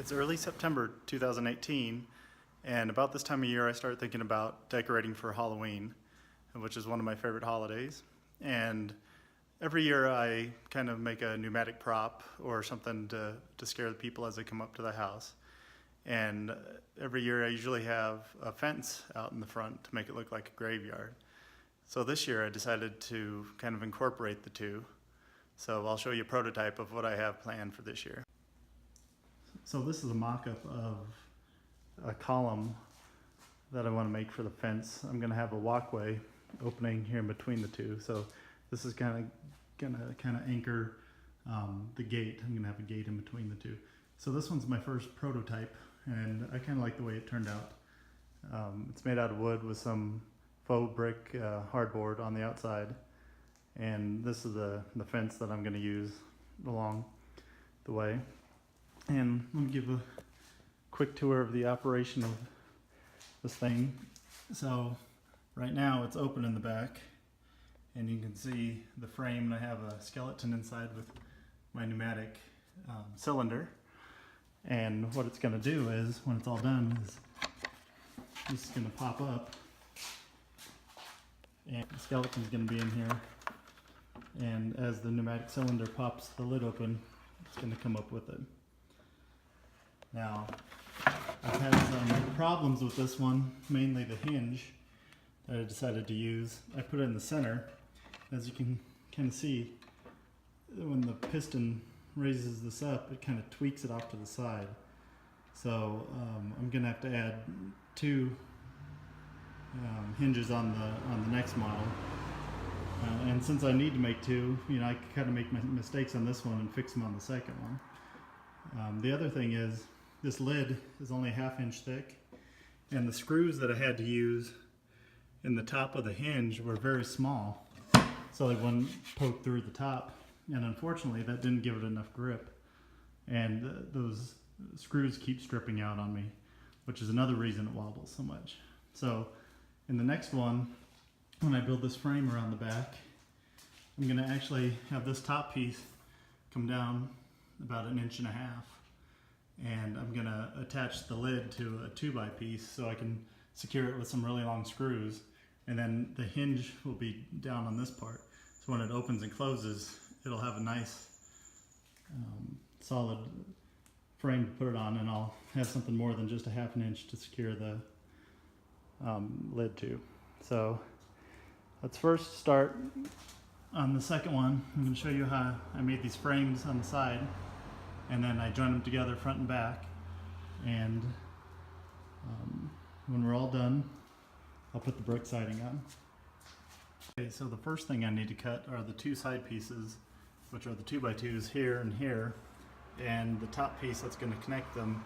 It's early September 2018, and about this time of year I start thinking about decorating for Halloween, which is one of my favorite holidays. And every year I kind of make a pneumatic prop or something to scare the people as they come up to the house. And every year I usually have a fence out in the front to make it look like a graveyard. So this year I decided to kind of incorporate the two. So I'll show you a prototype of what I have planned for this year. So this is a mock-up of a column that I want to make for the fence. I'm going to have a walkway opening here in between the two. So this is gonna anchor the gate. I'm going to have a gate in between the two. So this one's my first prototype, and I kind of like the way it turned out. It's made out of wood with some faux brick hardboard on the outside, and this is the fence that I'm going to use along the way. And let me give a quick tour of the operation of this thing. So right now it's open in the back, and you can see the frame, and I have a skeleton inside with my pneumatic cylinder. And what it's going to do is, when it's all done, is this is going to pop up, and the skeleton's going to be in here, and as the pneumatic cylinder pops the lid open, it's going to come up with it. Now, I've had some problems with this one, mainly the hinge that I decided to use. I put it in the center. As you can kind of see, when the piston raises this up, it kind of tweaks it off to the side. So I'm going to have to add two hinges on the next model. And since I need to make two, I can kind of make mistakes on this one and fix them on the second one. The other thing is, this lid is only a 1/2 inch thick, and the screws that I had to use in the top of the hinge were very small, so they wouldn't poke through the top, and unfortunately that didn't give it enough grip, and those screws keep stripping out on me, which is another reason it wobbles so much. So in the next one, when I build this frame around the back, I'm going to actually have this top piece come down about 1.5 inches, and I'm going to attach the lid to a 2x piece so I can secure it with some really long screws, and then the hinge will be down on this part, so when it opens and closes it'll have a nice solid frame to put it on, and I'll have something more than just a 1/2 inch to secure the lid to. So let's first start on the second one. I'm going to show you how I made these frames on the side, and then I join them together front and back, and when we're all done I'll put the brick siding on. Okay, so the first thing I need to cut are the two side pieces, which are the 2x2s here and here, and the top piece that's going to connect them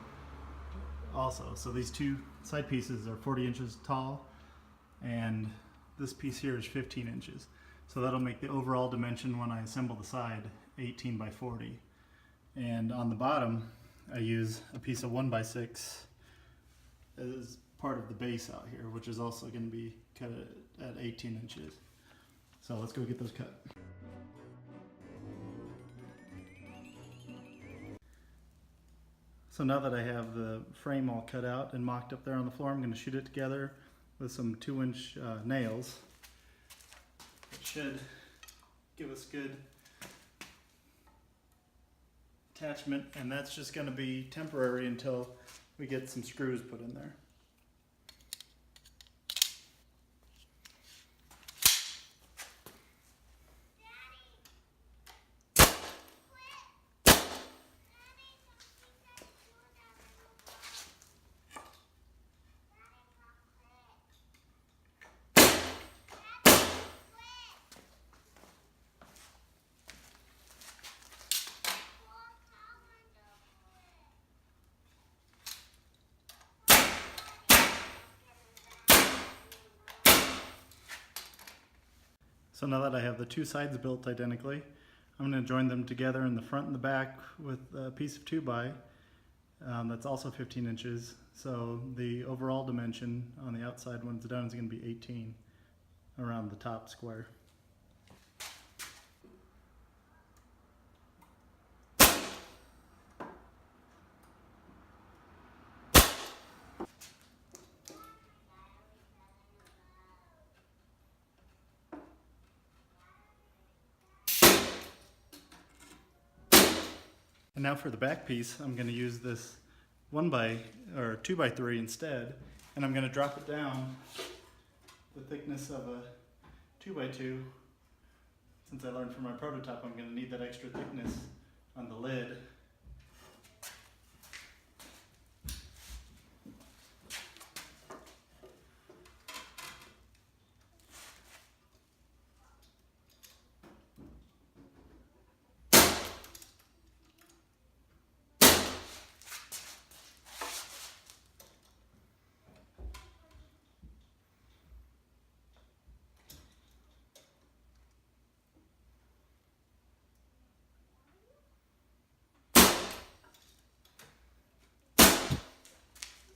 also. So these two side pieces are 40 inches tall, and this piece here is 15 inches. So that'll make the overall dimension when I assemble the side 18 by 40. And on the bottom I use a piece of 1x6 as part of the base out here, which is also going to be cut at 18 inches. So let's go get those cut. So now that I have the frame all cut out and mocked up there on the floor, I'm going to shoot it together with some 2-inch nails. It should give us good attachment, and that's just going to be temporary until we get some screws put in there. So now that I have the two sides built identically, I'm going to join them together in the front and the back with a piece of 2x that's also 15 inches. So the overall dimension on the outside when it's done is going to be 18 around the top square. And now for the back piece, I'm going to use this 2x3 instead, and I'm going to drop it down the thickness of a 2x2. Since I learned from my prototype, I'm going to need that extra thickness on the lid.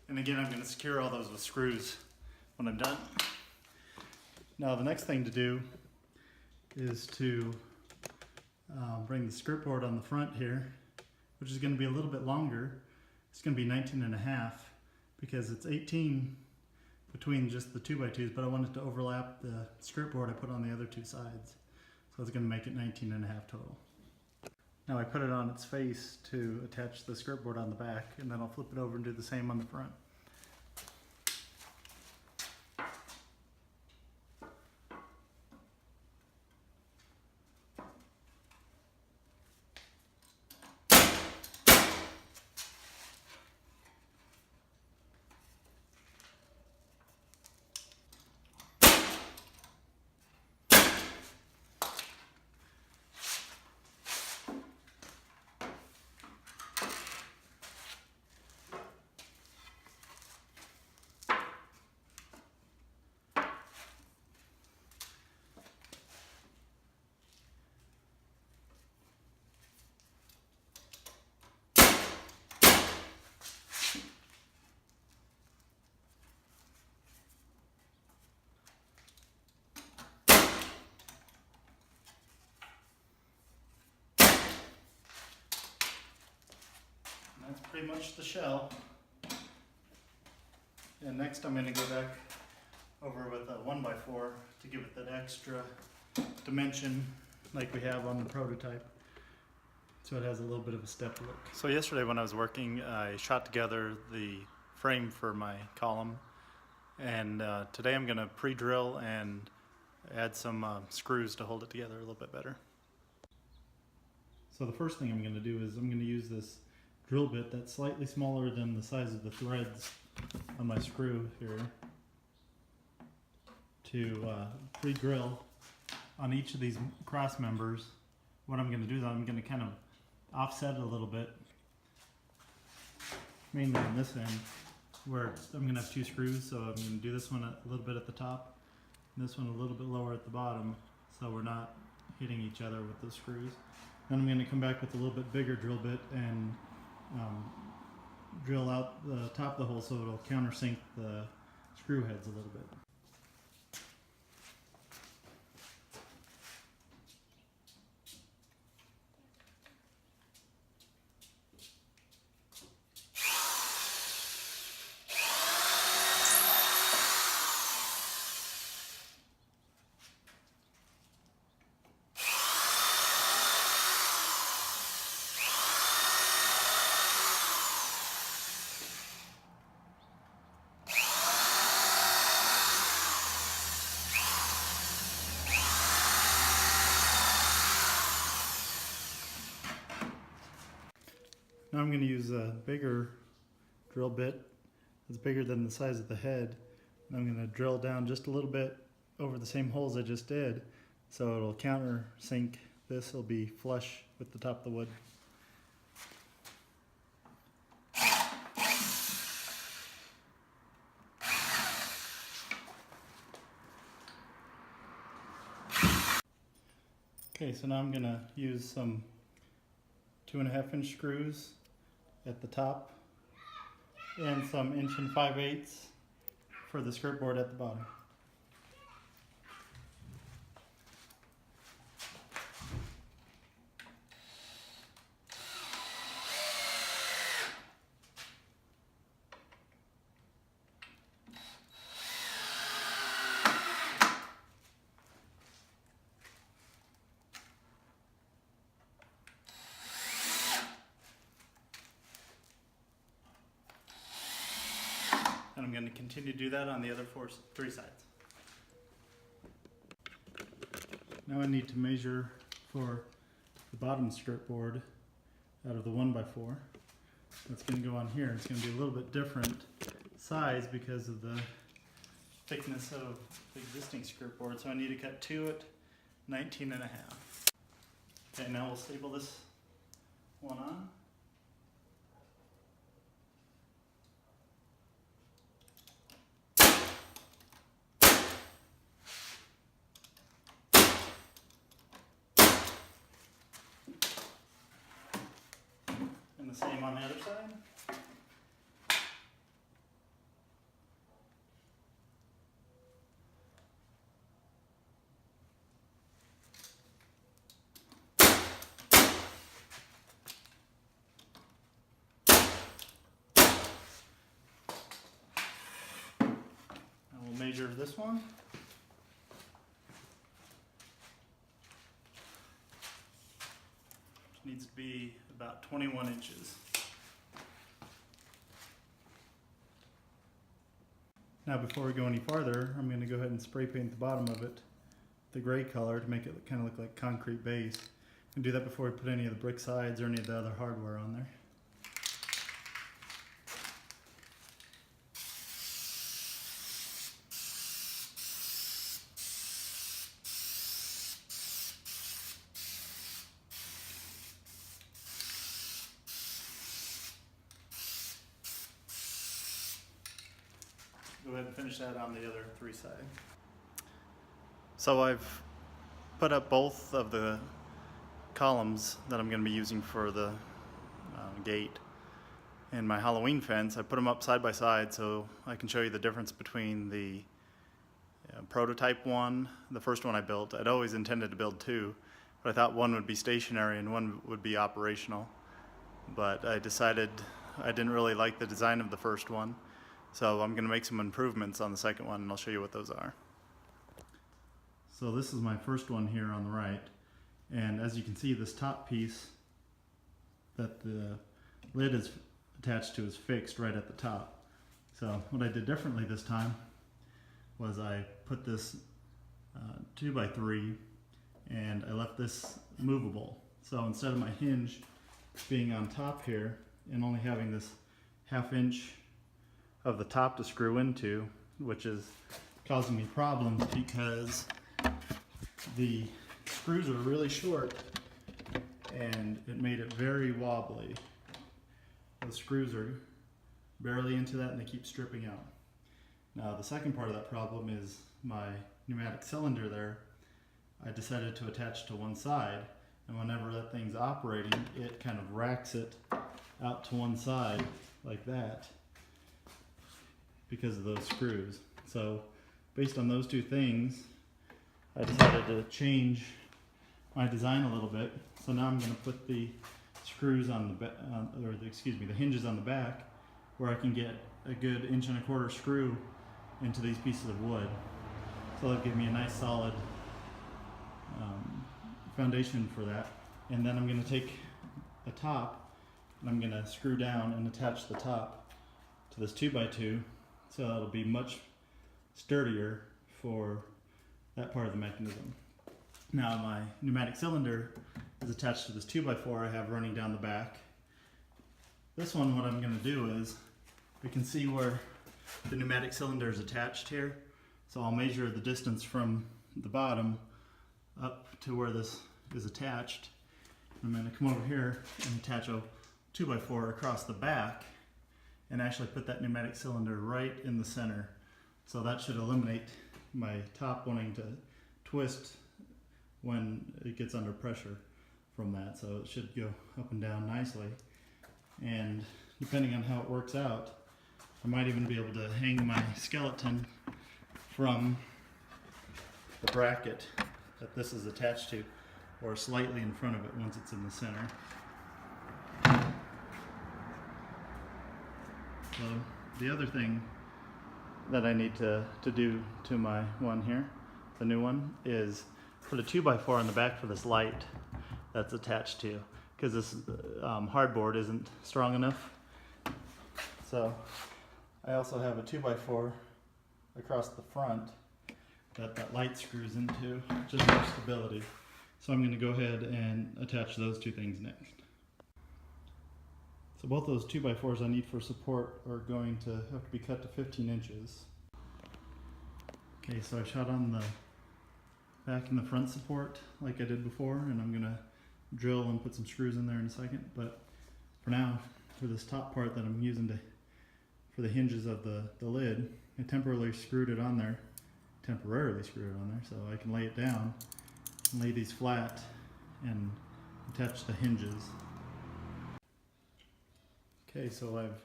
And again, I'm going to secure all those with screws when I'm done. Now the next thing to do is to bring the skirt board on the front here, which is going to be a little bit longer. It's going to be 19.5 because it's 18 between just the 2x2s, but I wanted to overlap the skirt board I put on the other two sides. So it's going to make it 19.5 total. Now I put it on its face to attach the skirt board on the back, and then I'll flip it over and do the same on the front. That's pretty much the shell. And next I'm going to go back over with a 1x4 to give it that extra dimension like we have on the prototype, so it has a little bit of a step look. So yesterday when I was working, I shot together the frame for my column, and today I'm going to pre-drill and add some screws to hold it together a little bit better. So the first thing I'm going to do is I'm going to use this drill bit that's slightly smaller than the size of the threads on my screw here to pre-drill on each of these cross members. What I'm going to do is I'm going to kind of offset it a little bit, mainly on this end where I'm going to have two screws, so I'm going to do this one a little bit at the top and this one a little bit lower at the bottom, so we're not hitting each other with the screws. Then I'm going to come back with a little bit bigger drill bit and drill out the top of the hole so it'll countersink the screw heads a little bit. Now I'm going to use a bigger drill bit that's bigger than the size of the head. And I'm going to drill down just a little bit over the same holes I just did, so it'll countersink this. It'll be flush with the top of the wood. Okay, so now I'm going to use some 2.5 inch screws at the top and some 1 5/8 for the skirt board at the bottom. and I'm going to continue to do that on the other three sides. Now I need to measure for the bottom strip board out of the 1x4. That's going to go on here. It's going to be a little bit different size because of the thickness of the existing skirt board. So I need to cut two at 19.5. Okay, now we'll staple this one on. And the same on the other side. And we'll measure this one. Which needs to be about 21 inches. Now before we go any farther, I'm going to go ahead and spray paint the bottom of it the gray color to make it kind of look like concrete base. And do that before we put any of the brick sides or any of the other hardware on there. Go ahead and finish that on the other three sides. So I've put up both of the columns that I'm going to be using for the gate and my Halloween fence. I put them up side by side so I can show you the difference between the prototype one, the first one I built. I'd always intended to build two, but I thought one would be stationary and one would be operational. But I decided I didn't really like the design of the first one. So I'm going to make some improvements on the second one, and I'll show you what those are. So this is my first one here on the right, and as you can see, this top piece that the lid is attached to is fixed right at the top. So what I did differently this time was I put this 2x3 and I left this movable. So instead of my hinge being on top here and only having this 1/2 inch of the top to screw into, which is causing me problems because the screws are really short and it made it very wobbly. The screws are barely into that and they keep stripping out. Now the second part of that problem is my pneumatic cylinder there. I decided to attach to one side, and whenever that thing's operating, it kind of racks it out to one side like that because of those screws. So based on those two things, I decided to change my design a little bit. So now I'm going to put the screws on the the hinges on the back, where I can get a good 1.25 inch screw into these pieces of wood. So that'll give me a nice solid foundation for that. And then I'm going to take the top and I'm going to screw down and attach the top to this 2x2, so it'll be much sturdier for that part of the mechanism. Now my pneumatic cylinder is attached to this 2x4 I have running down the back. This one, what I'm going to do is, we can see where the pneumatic cylinder is attached here. So I'll measure the distance from the bottom up to where this is attached. I'm going to come over here and attach a 2x4 across the back and actually put that pneumatic cylinder right in the center. So that should eliminate my top wanting to twist when it gets under pressure from that. So it should go up and down nicely. And depending on how it works out, I might even be able to hang my skeleton from the bracket that this is attached to, or slightly in front of it once it's in the center. So the other thing that I need to do to my one here, the new one, is put a 2x4 on the back for this light that's attached to, because this hardboard isn't strong enough. So I also have a 2x4 across the front that light screws into, just for stability. So I'm going to go ahead and attach those two things next. So both those 2x4s I need for support are going to have to be cut to 15 inches. Okay, so I shot on the back and the front support like I did before, and I'm going to drill and put some screws in there in a second. But for now, for this top part that I'm using for the hinges of the lid, I temporarily screwed it on there, so I can lay it down and lay these flat and attach the hinges. Okay, so I've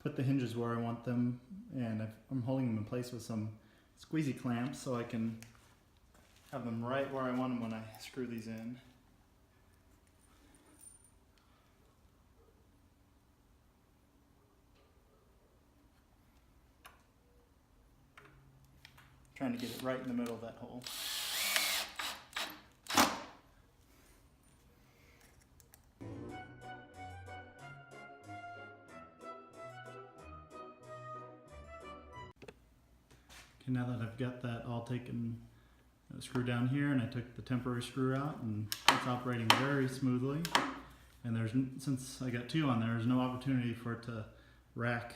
put the hinges where I want them, and I'm holding them in place with some squeezy clamps so I can have them right where I want them when I screw these in. Trying to get it right in the middle of that hole. Okay, now that I've got that all taken, screw down here, and I took the temporary screw out, and it's operating very smoothly. And since I got two on there's no opportunity for it to rack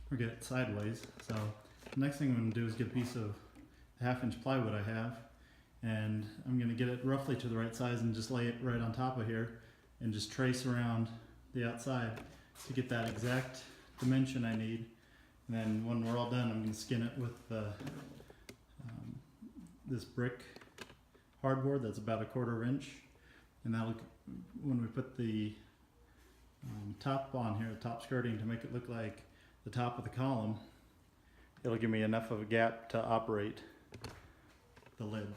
or get sideways. So the next thing I'm going to do is get a piece of 1/2-inch plywood I have, and I'm going to get it roughly to the right size and just lay it right on top of here and just trace around the outside to get that exact dimension I need. And then when we're all done, I'm going to skin it with this brick hardboard that's about 1/4 inch, and that'll, when we put the top on here, the top skirting, to make it look like the top of the column, it'll give me enough of a gap to operate the lid.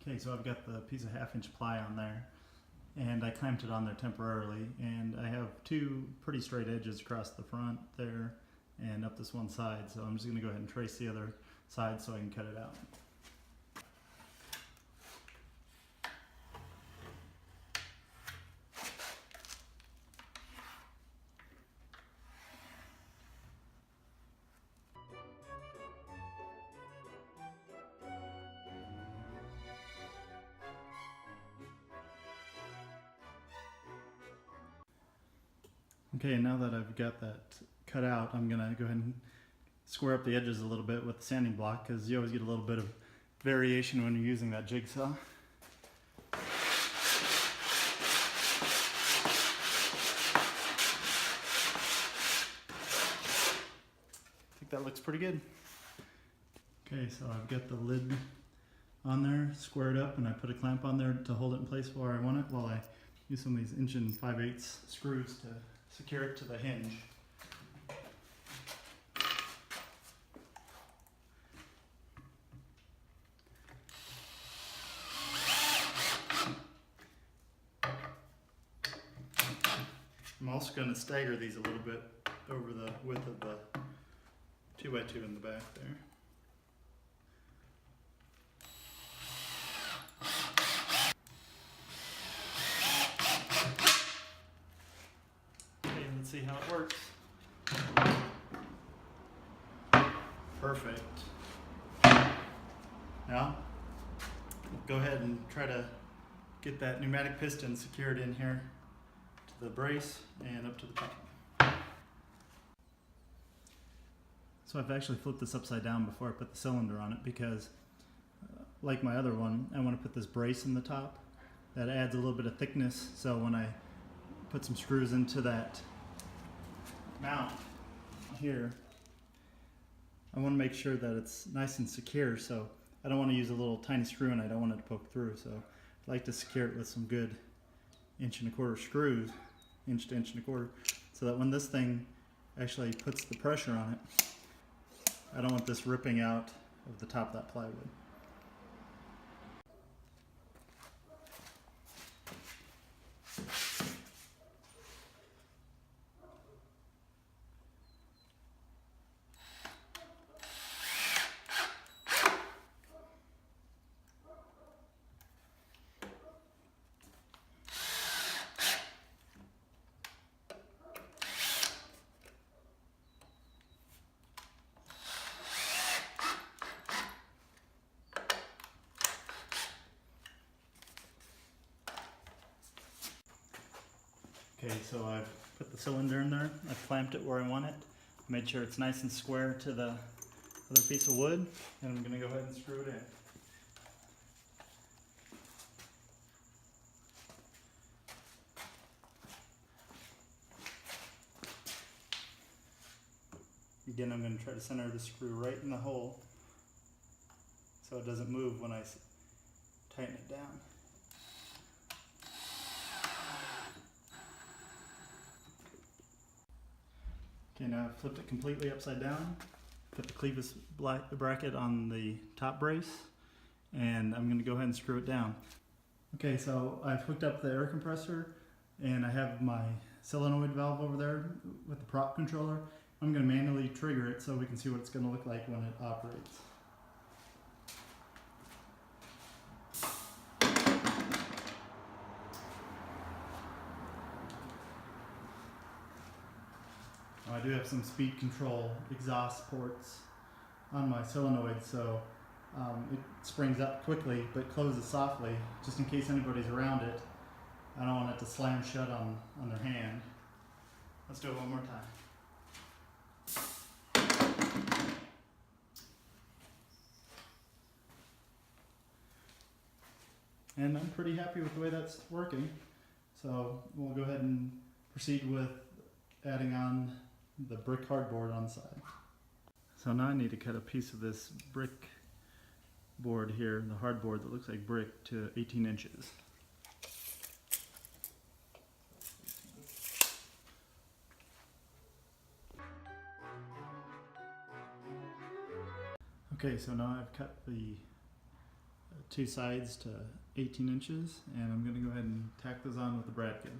Okay, so I've got the piece of 1/2-inch ply on there, and I clamped it on there temporarily, and I have two pretty straight edges across the front there and up this one side, so I'm just going to go ahead and trace the other side so I can cut it out. Okay, now that I've got that cut out, I'm going to go ahead and square up the edges a little bit with the sanding block, because you always get a little bit of variation when you're using that jigsaw. I think that looks pretty good. Okay, so I've got the lid on there squared up, and I put a clamp on there to hold it in place where I want it, while I use some of these 1 5/8" screws to secure it to the hinge. I'm also going to stagger these a little bit over the width of the 2x2 in the back there. Okay, let's see how it works. Perfect. Now, go ahead and try to get that pneumatic piston secured in here to the brace and up to the top. So I've actually flipped this upside down before I put the cylinder on it, because like my other one, I want to put this brace in the top. That adds a little bit of thickness, so when I put some screws into that mount here, I want to make sure that it's nice and secure, so I don't want to use a little tiny screw and I don't want it to poke through, so I like to secure it with some good 1 1/4" screws, 1 to 1 1/4", so that when this thing actually puts the pressure on it, I don't want this ripping out of the top of that plywood. Okay, so I've put the cylinder in there, I've clamped it where I want it, made sure it's nice and square to the other piece of wood, and I'm going to go ahead and screw it in. Again, I'm going to try to center the screw right in the hole so it doesn't move when I tighten it down. Okay, now I've flipped it completely upside down, put the clevis bracket on the top brace, and I'm going to go ahead and screw it down. Okay, so I've hooked up the air compressor, and I have my solenoid valve over there with the prop controller. I'm going to manually trigger it so we can see what it's going to look like when it operates. I do have some speed control exhaust ports on my solenoid, so it springs up quickly but closes softly, just in case anybody's around it. I don't want it to slam shut on their hand. Let's do it one more time. And I'm pretty happy with the way that's working. So we'll go ahead and proceed with adding on the brick hardboard on the side. So now I need to cut a piece of this brick board here, the hardboard that looks like brick, to 18 inches. Okay, so now I've cut the two sides to 18 inches, and I'm going to go ahead and tack those on with the brad gun.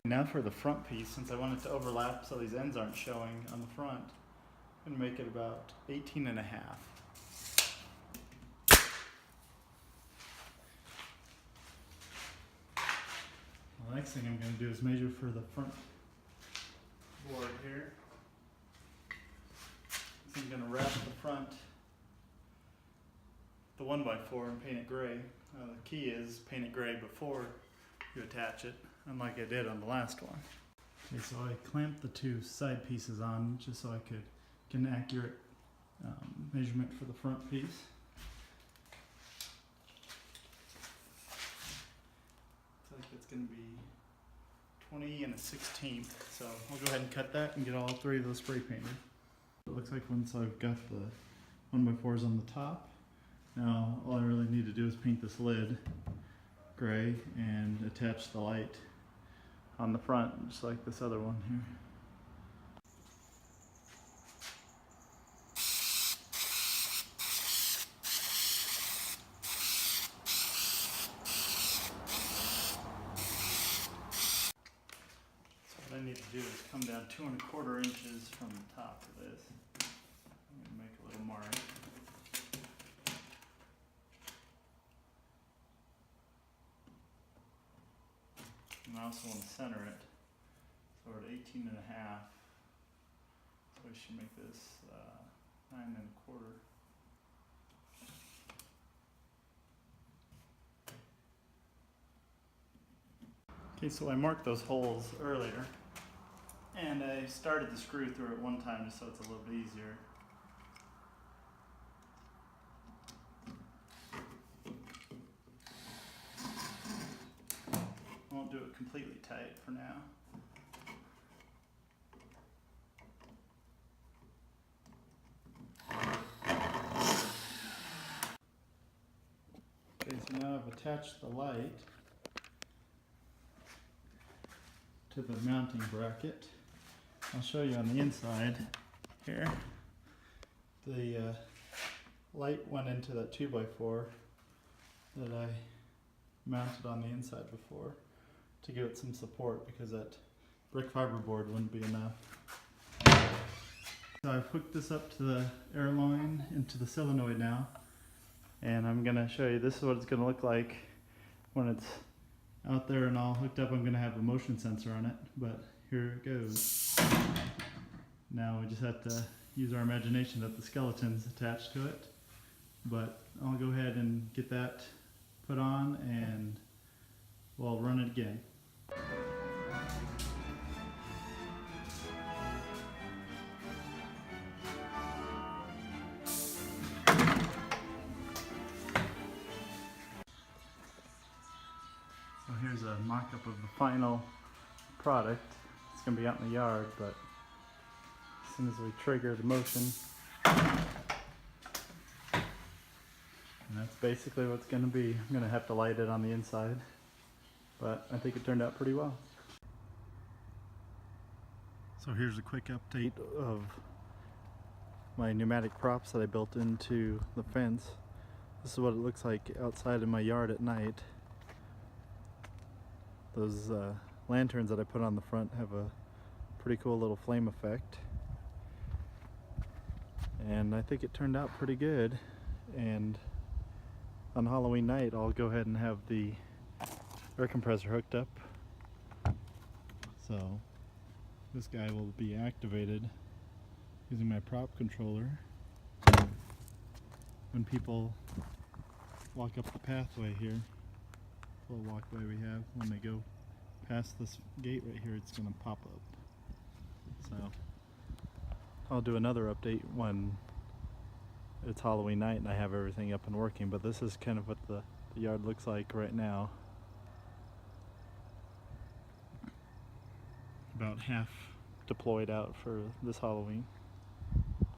Now for the front piece, since I want it to overlap so these ends aren't showing on the front, I'm going to make it about 18 and a half. The next thing I'm going to do is measure for the front board here. So I'm going to wrap the front, the 1x4, and paint it gray. The key is paint it gray before you attach it, unlike I did on the last one. Okay, so I clamped the two side pieces on just so I could get an accurate measurement for the front piece. Looks like it's going to be 20 and a 16th, so I'll go ahead and cut that and get all three of those spray painted. It looks like once I've got the 1x4s on the top, now all I really need to do is paint this lid gray and attach the light on the front, just like this other one here. So what I need to do is come down 2 1/4 inches from the top of this. I'm going to make a little mark. And I also want to center it, so we're at 18 and a half, so I should make this 9 1/4. Okay, so I marked those holes earlier, and I started the screw through it one time just so it's a little bit easier. Won't do it completely tight for now. Okay, so now I've attached the light to the mounting bracket. I'll show you on the inside here. The light went into that 2x4 that I mounted on the inside before, to give it some support because that brick fiber board wouldn't be enough. So I've hooked this up to the air line into the solenoid now, and I'm going to show you this is what it's going to look like when it's out there and all hooked up. I'm going to have a motion sensor on it, but here it goes. Now we just have to use our imagination that the skeleton's attached to it. But I'll go ahead and get that put on and we'll run it again. So here's a mock-up of the final product. It's going to be out in the yard, but as soon as we trigger the motion, and that's basically what it's going to be. I'm going to have to light it on the inside, but I think it turned out pretty well. So here's a quick update of my pneumatic props that I built into the fence. This is what it looks like outside in my yard at night. Those lanterns that I put on the front have a pretty cool little flame effect. And I think it turned out pretty good. And on Halloween night, I'll go ahead and have the air compressor hooked up. So this guy will be activated using my prop controller when people walk up the pathway here. Little walkway we have. When they go past this gate right here, it's going to pop up. So I'll do another update when it's Halloween night and I have everything up and working, but this is kind of what the yard looks like right now. About half deployed out for this Halloween.